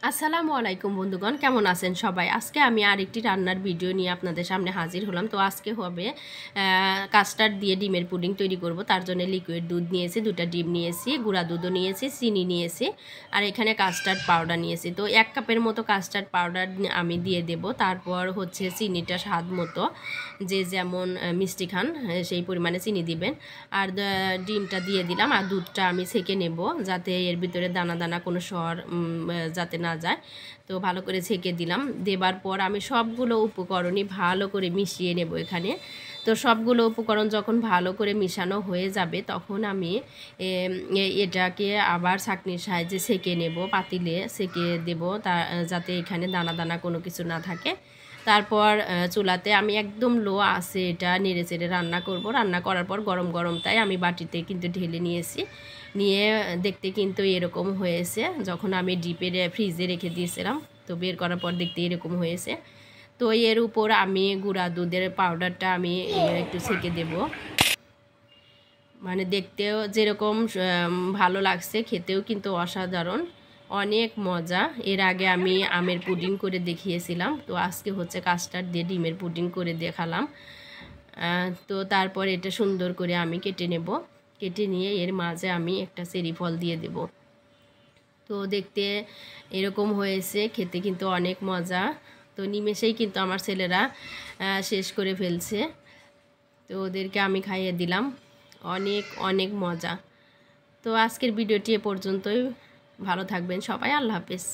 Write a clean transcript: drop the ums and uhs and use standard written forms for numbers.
আসসালামু আলাইকুম বন্ধুগণ, কেমন আছেন সবাই? আজকে আমি আরেকটি রান্নার ভিডিও নিয়ে আপনাদের সামনে হাজির হলাম। তো আজকে হবে কাস্টার্ড দিয়ে ডিমের পুডিং তৈরি করব। তার জন্য লিকুইড দুধ নিয়েছি, 2টা ডিম নিয়েছি, গুঁড়া দুধও নিয়েছি, চিনি নিয়েছি, আর এখানে কাস্টার্ড পাউডার নিয়েছি। তো 1 কাপের মতো কাস্টার্ড পাউডার আমি দিয়ে দেব। তারপর হচ্ছে চিনিটা স্বাদ মতো, যে যেমন মিষ্টি খান সেই পরিমাণে চিনি দিবেন। আর ডিমটা দিয়ে দিলাম, আর দুধটা আমি ছেঁকে নেব যাতে এর ভিতরে দানা দানা কোনো স্বর যাতে না যায়। তো ভালো করে ছেঁকে দিলাম। দেবার পর আমি সবগুলো উপকরণই ভালো করে মিশিয়ে নেব এখানে। তো সবগুলো উপকরণ যখন ভালো করে মিশানো হয়ে যাবে তখন আমি এটাকে আবার ছাঁকনির সাহায্যে ছেঁকে নেব, পাতিলে ছেঁকে দেব যাতে এখানে দানা দানা কোনো কিছু না থাকে। তারপর চুলাতে আমি একদম লো আছে এটা নেড়ে চেড়ে রান্না করব। রান্না করার পর গরম গরম তাই আমি বাটিতে কিন্তু ঢেলে নিয়েছি। নিয়ে দেখতে কিন্তু এরকম হয়েছে। যখন আমি ডিপে ফ্রিজে রেখে দিয়েছিলাম তো বের করার পর দেখতে এরকম হয়েছে। তো এর উপর আমি গুঁড়া দুধের পাউডারটা আমি একটু ছেঁকে দেব। মানে দেখতেও যেরকম ভালো লাগছে, খেতেও কিন্তু অসাধারণ, অনেক মজা। এর আগে আমি আমের পুডিং করে দেখিয়েছিলাম, তো আজকে হচ্ছে কাস্টার্ড দিয়ে ডিমের পুডিং করে দেখালাম। তো তারপর এটা সুন্দর করে আমি কেটে নেব। কেটে নিয়ে এর মাঝে আমি একটা চেরি ফল দিয়ে দেব। তো দেখতে এরকম হয়েছে, খেতে কিন্তু অনেক মজা। তো নিমেষেই কিন্তু আমার ছেলেরা শেষ করে ফেলছে। তো ওদেরকে আমি খাইয়ে দিলাম। অনেক অনেক মজা। তো আজকের ভিডিওটি এ পর্যন্তই। ভালো থাকবেন সবাই। আল্লাহ হাফেজ।